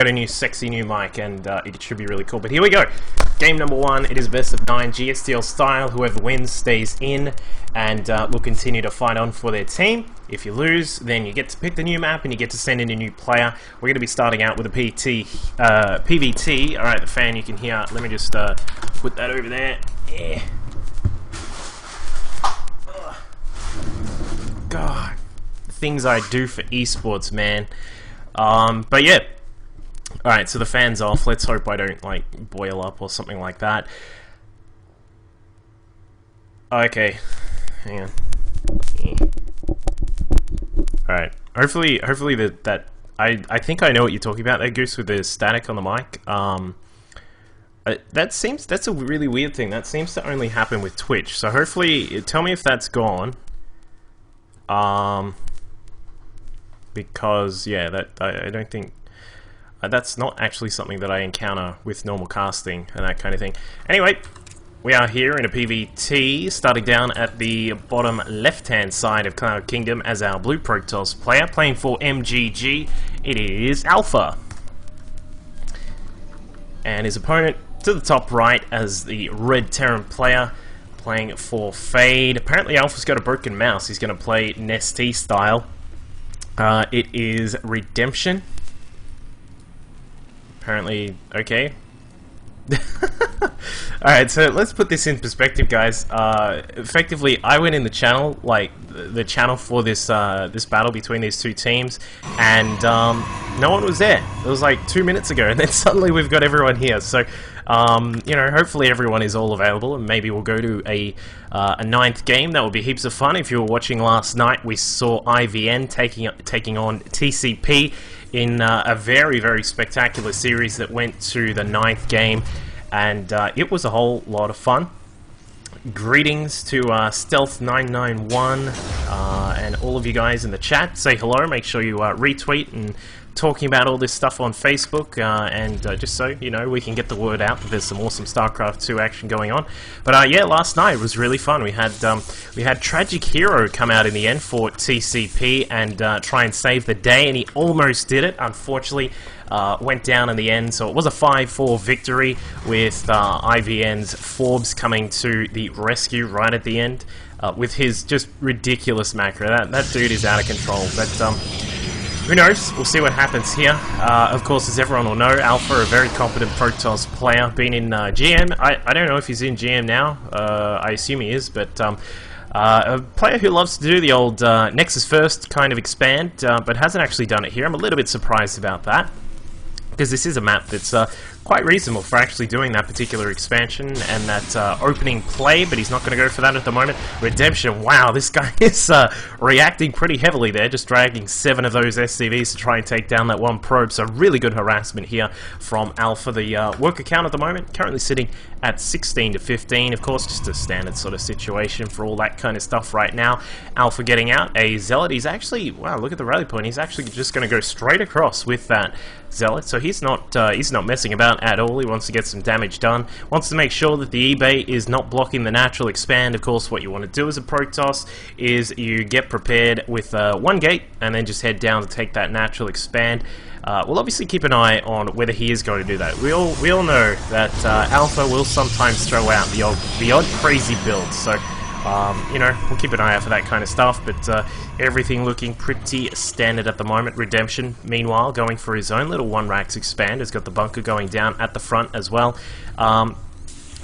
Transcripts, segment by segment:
got a new sexy new mic, and it should be really cool. But here we go. Game number 1. It is best of 9 GSTL style. Whoever wins stays in, and will continue to fight on for their team. If you lose, then you get to pick the new map and you get to send in a new player. We're going to be starting out with a PVT. All right, the fan you can hear. Let me just put that over there. Yeah. God, the things I do for esports, man. But yeah. Alright, so the fan's off. Let's hope I don't, like, boil up or something like that. Okay. Hang on. Alright. Hopefully I think I know what you're talking about there, Goose, with the static on the mic. That's a really weird thing. That seems to only happen with Twitch. So hopefully, tell me if that's gone. Because, yeah, I don't think... that's not actually something that I encounter with normal casting and that kind of thing. Anyway, we are here in a PVT, starting down at the bottom left-hand side of Cloud Kingdom as our Blue Protoss player, playing for MGG. It is Alpha. And his opponent to the top right as the Red Terran player, playing for Fade. Apparently Alpha's got a broken mouse. He's going to play Nestea style. It is Redemption. Apparently, okay. Alright, so let's put this in perspective, guys. Effectively, I went in the channel, like, the channel for this this battle between these two teams, and no one was there. It was like 2 minutes ago, and then suddenly we've got everyone here. So, you know, hopefully everyone is all available, and maybe we'll go to a 9th game. That would be heaps of fun. If you were watching last night, we saw IVN taking on TCP in a very, very spectacular series that went to the 9th game, and it was a whole lot of fun. Greetings to Stealth991 and all of you guys in the chat. Say hello, make sure you retweet and talking about all this stuff on Facebook, and just so you know, we can get the word out that there's some awesome StarCraft 2 action going on. But yeah, last night was really fun. We had Tragic Hero come out in the end for TCP and try and save the day, and he almost did it. Unfortunately, went down in the end, so it was a 5-4 victory with IVN's Forbes coming to the rescue right at the end with his just ridiculous macro. That dude is out of control, but who knows? We'll see what happens here. Of course, as everyone will know, Alpha, a very competent Protoss player, been in GM. I don't know if he's in GM now. I assume he is, but a player who loves to do the old Nexus First kind of expand, but hasn't actually done it here. I'm a little bit surprised about that, because this is a map that's quite reasonable for actually doing that particular expansion and that opening play, but he's not going to go for that at the moment. Redemption, wow, this guy is reacting pretty heavily there, just dragging 7 of those SCVs to try and take down that one probe, so really good harassment here from Alpha. The worker count at the moment, currently sitting at 16 to 15, of course, just a standard sort of situation for all that kind of stuff right now. Alpha getting out a Zealot. He's actually, wow, look at the rally point, he's actually just going to go straight across with that Zealot, so he's not messing about at all. He wants to get some damage done, wants to make sure that the eBay is not blocking the natural expand. Of course, what you want to do as a Protoss is you get prepared with 1 gate and then just head down to take that natural expand. We'll obviously keep an eye on whether he is going to do that. We all know that Alpha will sometimes throw out the odd crazy build, so you know, we'll keep an eye out for that kind of stuff, but everything looking pretty standard at the moment. Redemption, meanwhile, going for his own little 1-Rax expand, has got the bunker going down at the front as well. A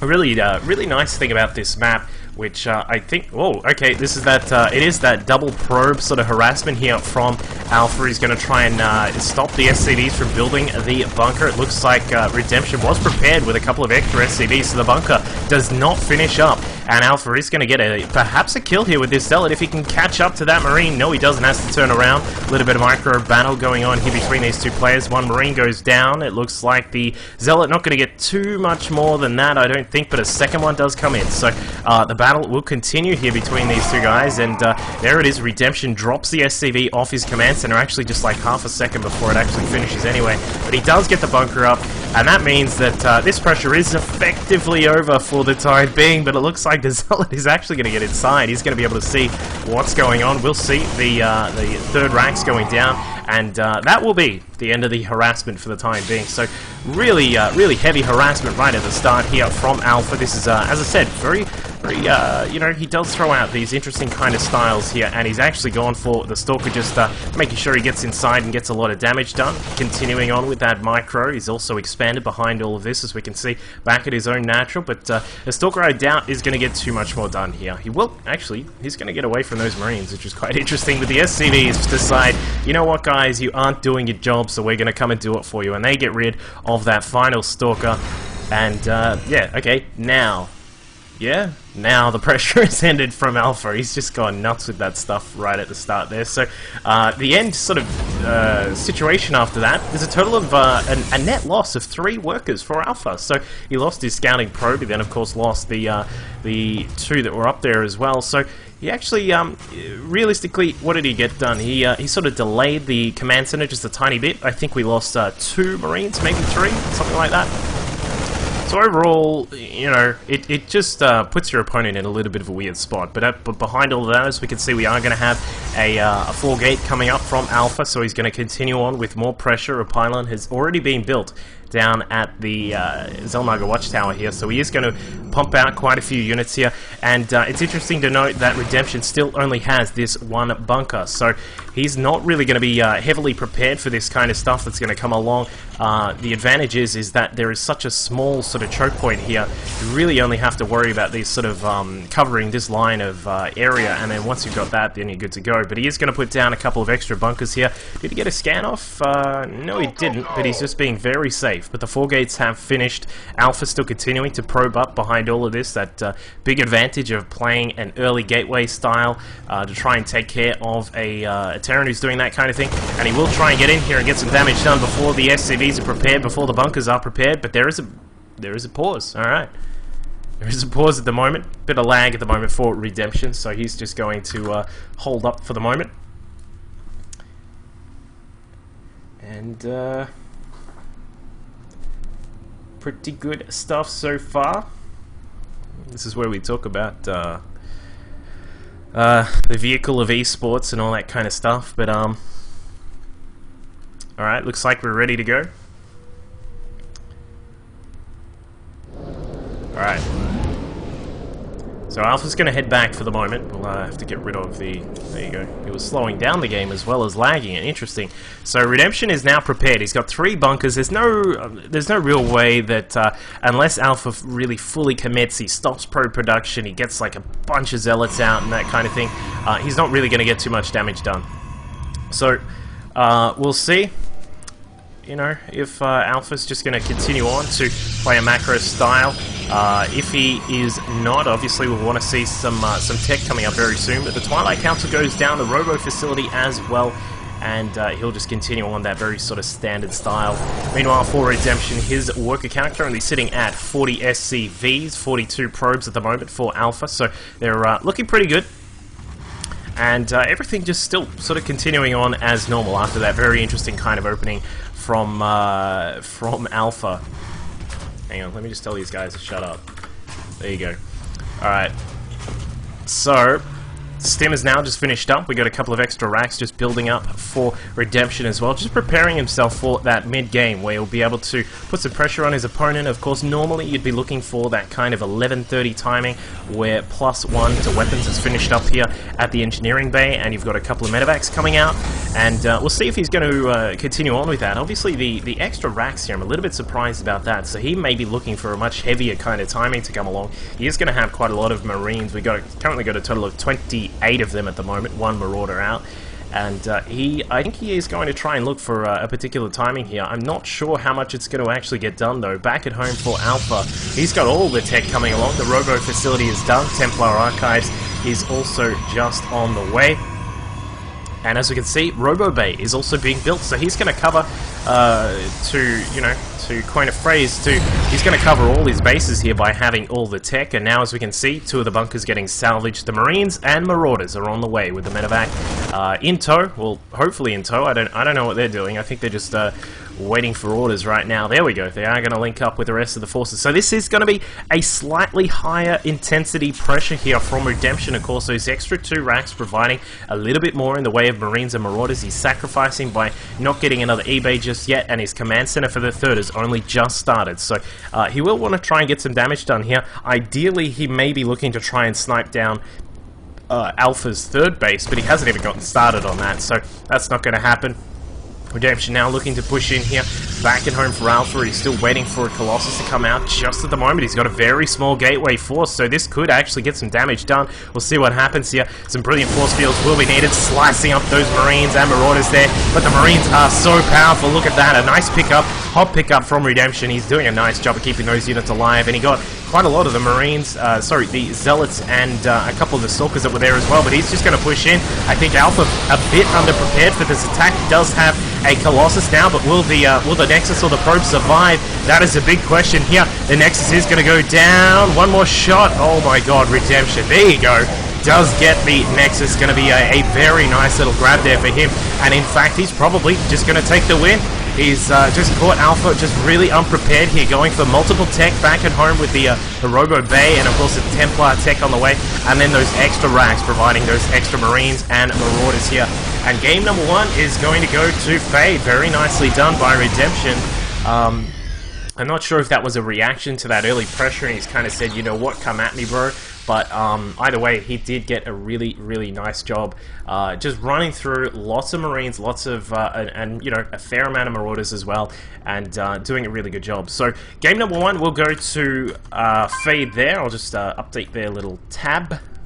really nice thing about this map, which I think, oh, okay, this is that, it is that double probe sort of harassment here from Alpha. He's going to try and stop the SCVs from building the bunker. It looks like Redemption was prepared with a couple of extra SCVs, so the bunker does not finish up. And Alpha is going to get perhaps a kill here with this Zealot if he can catch up to that Marine. No, he doesn't, has to turn around. A little bit of micro battle going on here between these two players. One Marine goes down. It looks like the Zealot not going to get too much more than that, I don't think, but a second one does come in. So the battle will continue here between these two guys, and there it is. Redemption drops the SCV off his command center, actually just like half a second before it actually finishes anyway. But he does get the bunker up, and that means that this pressure is effectively over for the time being, but it looks like the Zealot is actually going to get inside. He's going to be able to see what's going on. We'll see the 3rd Rax going down, and that will be the end of the harassment for the time being. So really, really heavy harassment right at the start here from Alpha. This is, as I said, very, you know, he does throw out these interesting kind of styles here, and he's actually gone for the Stalker, just making sure he gets inside and gets a lot of damage done. Continuing on with that micro, he's also expanded behind all of this, as we can see, back at his own natural, but the Stalker, I doubt, is going to get too much more done here. He will, actually, he's going to get away from those Marines, which is quite interesting, but the SCVs decide, you know what, guys, you aren't doing your job, so we're going to come and do it for you, and they get rid of that final Stalker, and, yeah, okay, now... Yeah, now the pressure is ended from Alpha. He's just gone nuts with that stuff right at the start there. So, the end sort of situation after that is a total of a net loss of 3 workers for Alpha. So he lost his scouting probe. He then, of course, lost the 2 that were up there as well. So he actually, realistically, what did he get done? He sort of delayed the command center just a tiny bit. I think we lost 2 Marines, maybe 3, something like that. So overall, you know, it just puts your opponent in a little bit of a weird spot. But behind all of that, as we can see, we are going to have a floor gate coming up from Alpha, so he's going to continue on with more pressure. A pylon has already been built down at the Xel'Naga Watchtower here, so he is going to pump out quite a few units here, and it's interesting to note that Redemption still only has this 1 bunker, so he's not really going to be heavily prepared for this kind of stuff that's going to come along. The advantage is that there is such a small sort of choke point here. You really only have to worry about these sort of covering this line of area, and then once you've got that, then you're good to go. But he is going to put down a couple of extra bunkers here. Did he get a scan off? No, he didn't, but he's just being very safe. But the 4 gates have finished. Alpha still continuing to probe up behind all of this. That big advantage of playing an early gateway style to try and take care of a Terran who's doing that kind of thing. And he will try and get in here and get some damage done before the SCVs are prepared, before the bunkers are prepared. But there is a pause. All right. There is a pause at the moment. Bit of lag at the moment for Redemption, so he's just going to hold up for the moment. And pretty good stuff so far. This is where we talk about the vehicle of esports and all that kind of stuff. But alright, looks like we're ready to go. Alright. So Alpha's going to head back for the moment. We'll have to get rid of the... There you go. It was slowing down the game as well as lagging it. Interesting. So Redemption is now prepared. He's got 3 bunkers. There's no real way that unless Alpha really fully commits, he stops pro production, he gets like a bunch of zealots out and that kind of thing, he's not really going to get too much damage done. So we'll see. You know, if Alpha's just going to continue on to play a macro style. If he is not, obviously we'll want to see some tech coming up very soon. But the Twilight Council goes down, the Robo facility as well, and he'll just continue on that very sort of standard style. Meanwhile, for Redemption, his worker count currently sitting at 40 SCVs, 42 probes at the moment for Alpha, so they're looking pretty good. And everything just still sort of continuing on as normal after that very interesting kind of opening from Alpha. Hang on, let me just tell these guys to shut up. There you go. Alright. So, Stim is now just finished up. We got a couple of extra racks just building up for Redemption as well. Just preparing himself for that mid-game where he'll be able to put some pressure on his opponent. Of course, normally you'd be looking for that kind of 11:30 timing where +1 to weapons is finished up here at the engineering bay, and you've got a couple of medevacs coming out. And we'll see if he's going to continue on with that. Obviously, the extra racks here, I'm a little bit surprised about that. So he may be looking for a much heavier kind of timing to come along. He is going to have quite a lot of Marines. We currently got a total of 28 of them at the moment, 1 Marauder out. And I think he is going to try and look for a particular timing here. I'm not sure how much it's going to actually get done, though. Back at home for Alpha, he's got all the tech coming along. The Robo facility is done. Templar Archives is also just on the way. And as we can see, Robo Bay is also being built, so he's going to cover, to coin a phrase, he's going to cover all his bases here by having all the tech. And now, as we can see, 2 of the bunkers getting salvaged. The Marines and Marauders are on the way with the medevac in tow. Well, hopefully in tow. I don't know what they're doing. I think they're just waiting for orders right now. There we go. They are going to link up with the rest of the forces. So this is going to be a slightly higher intensity pressure here from Redemption. Of course, those extra 2 racks providing a little bit more in the way of Marines and Marauders. He's sacrificing by not getting another eBay just yet, and his command center for the 3rd has only just started. So he will want to try and get some damage done here. Ideally, he may be looking to try and snipe down Alpha's 3rd base, but he hasn't even gotten started on that, so that's not going to happen. Redemption now looking to push in here, back at home for Alpha. He's still waiting for a Colossus to come out just at the moment. He's got a very small gateway force, so this could actually get some damage done. We'll see what happens here. Some brilliant force fields will be needed, slicing up those Marines and Marauders there, but the Marines are so powerful. Look at that, a nice pickup, hot pickup from Redemption. He's doing a nice job of keeping those units alive, and he got quite a lot of the Marines, the Zealots, and a couple of the Stalkers that were there as well, but he's just going to push in. I think Alpha a bit underprepared for this attack. He does have a Colossus now, but will the Nexus or the Probe survive? That is a big question here. The Nexus is going to go down. One more shot. Oh my god, Redemption. There you go. Does get the Nexus. Going to be a very nice little grab there for him. And in fact, he's probably just going to take the win. He's just caught Alpha just really unprepared here, going for multiple tech back at home with the Robo Bay, and of course the Templar tech on the way, and then those extra racks providing those extra Marines and Marauders here. And game number 1 is going to go to Fade. Very nicely done by Redemption. I'm not sure if that was a reaction to that early pressure, and he's kind of said, you know what, come at me, bro. But either way, he did get a really, really nice job just running through lots of Marines, lots of, and you know, a fair amount of Marauders as well, and doing a really good job. So game number 1, we'll go to Fade there. I'll just update their little tab.